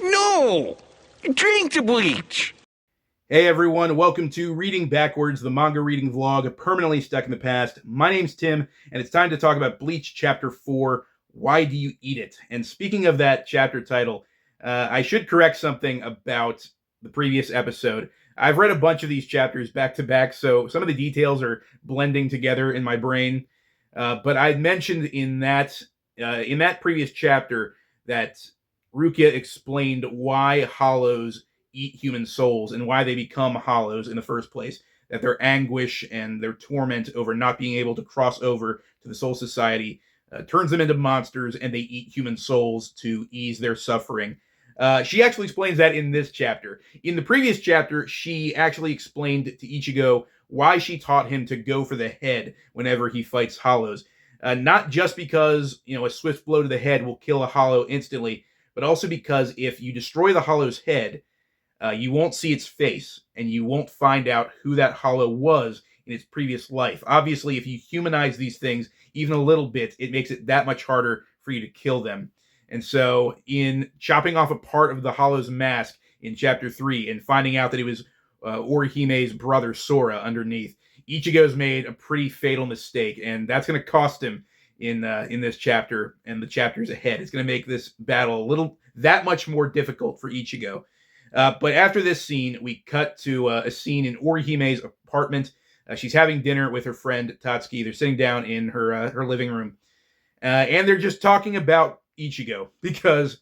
No! Drink the bleach! Hey everyone, welcome to Reading Backwards, the manga reading vlog permanently stuck in the past. My name's Tim, and it's time to talk about Bleach Chapter 4, Why Do You Eat It? And speaking of that chapter title, I should correct something about the previous episode. I've read a bunch of these chapters back to back, so some of the details are blending together in my brain. But I mentioned in that previous chapter that Rukia explained why hollows eat human souls and why they become hollows in the first place. That their anguish and their torment over not being able to cross over to the Soul Society turns them into monsters, and they eat human souls to ease their suffering. She actually explains that in this chapter. In the previous chapter, she actually explained to Ichigo why she taught him to go for the head whenever he fights hollows. Not just because, a swift blow to the head will kill a hollow instantly, but also because if you destroy the hollow's head, you won't see its face, and you won't find out who that hollow was in its previous life. Obviously, if you humanize these things even a little bit, it makes it that much harder for you to kill them. And so, in chopping off a part of the hollow's mask in Chapter 3 and finding out that it was Orihime's brother Sora underneath, Ichigo's made a pretty fatal mistake, and that's going to cost him in this chapter and the chapters ahead. It's going to make this battle that much more difficult for Ichigo. But after this scene, we cut to a scene in Orihime's apartment. She's having dinner with her friend Tatsuki. They're sitting down in her living room, and they're just talking about Ichigo, because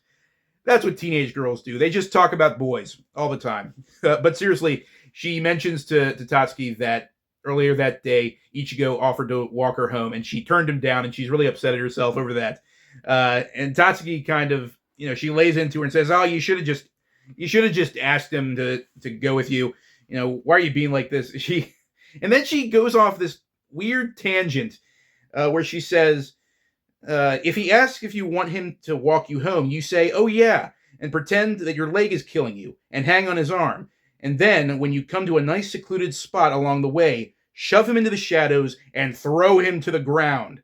that's what teenage girls do. They just talk about boys all the time. But seriously, she mentions to Tatsuki that earlier that day, Ichigo offered to walk her home, and she turned him down, and she's really upset at herself over that. And Tatsuki kind of, she lays into her and says, "Oh, you should have just asked him to go with you. Why are you being like this?" And then she goes off this weird tangent where she says, if he asks if you want him to walk you home, you say, "Oh yeah," and pretend that your leg is killing you and hang on his arm. And then when you come to a nice secluded spot along the way, shove him into the shadows and throw him to the ground.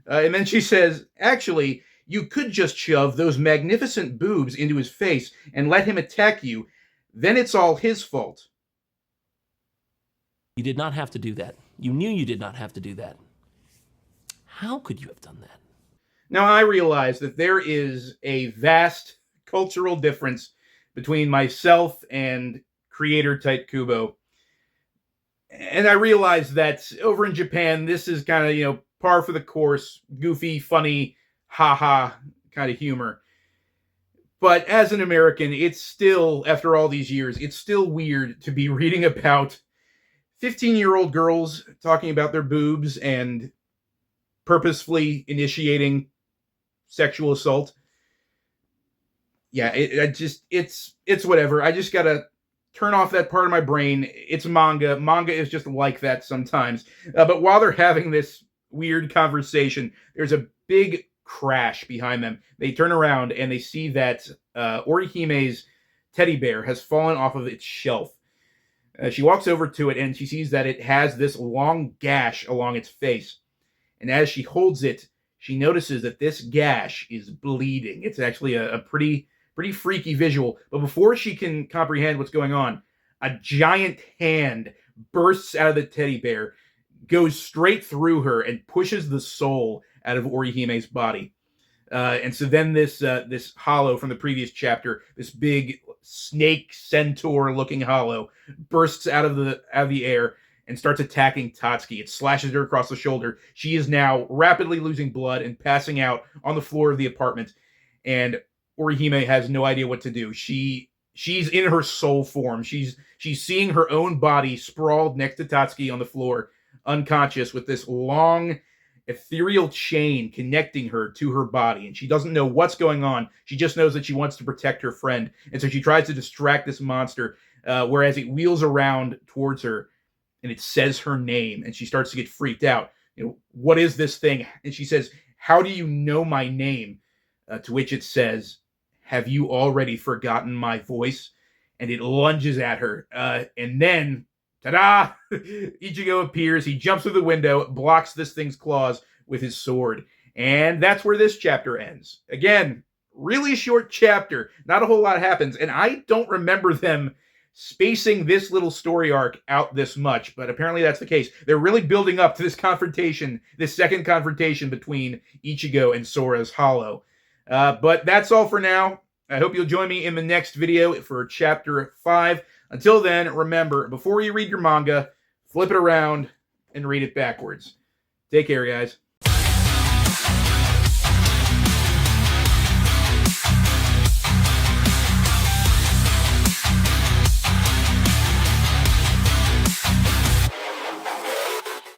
And then she says, "Actually, you could just shove those magnificent boobs into his face and let him attack you. Then it's all his fault." You did not have to do that. You knew you did not have to do that. How could you have done that? Now, I realize that there is a vast cultural difference between myself and creator Tite Kubo. And I realize that over in Japan, this is kind of, par for the course, goofy, funny, haha kind of humor. But as an American, it's still, after all these years, it's still weird to be reading about 15-year-old girls talking about their boobs and purposefully initiating sexual assault. Yeah, it's whatever. I just gotta turn off that part of my brain. It's manga. Manga is just like that sometimes. But while they're having this weird conversation, there's a big crash behind them. They turn around and they see that Orihime's teddy bear has fallen off of its shelf. She walks over to it and she sees that it has this long gash along its face. And as she holds it, she notices that this gash is bleeding. It's actually a pretty freaky visual. But before she can comprehend what's going on, a giant hand bursts out of the teddy bear, goes straight through her, and pushes the soul out of Orihime's body. And so then this hollow from the previous chapter, this big snake centaur-looking hollow, bursts out of the air and starts attacking Tatsuki. It slashes her across the shoulder. She is now rapidly losing blood and passing out on the floor of the apartment. And Orihime has no idea what to do. She's in her soul form. She's seeing her own body sprawled next to Tatsuki on the floor, unconscious, with this long ethereal chain connecting her to her body, and she doesn't know what's going on. She just knows that she wants to protect her friend, and so she tries to distract this monster, whereas it wheels around towards her, and it says her name, and she starts to get freaked out. What is this thing? And she says, "How do you know my name?" To which it says, "Have you already forgotten my voice?" And it lunges at her, and then ta-da! Ichigo appears. He jumps through the window, blocks this thing's claws with his sword. And that's where this chapter ends. Again, really short chapter. Not a whole lot happens. And I don't remember them spacing this little story arc out this much, but apparently that's the case. They're really building up to this confrontation, this second confrontation between Ichigo and Sora's Hollow. But that's all for now. I hope you'll join me in the next video for Chapter 5. Until then, remember, before you read your manga, flip it around and read it backwards. Take care, guys.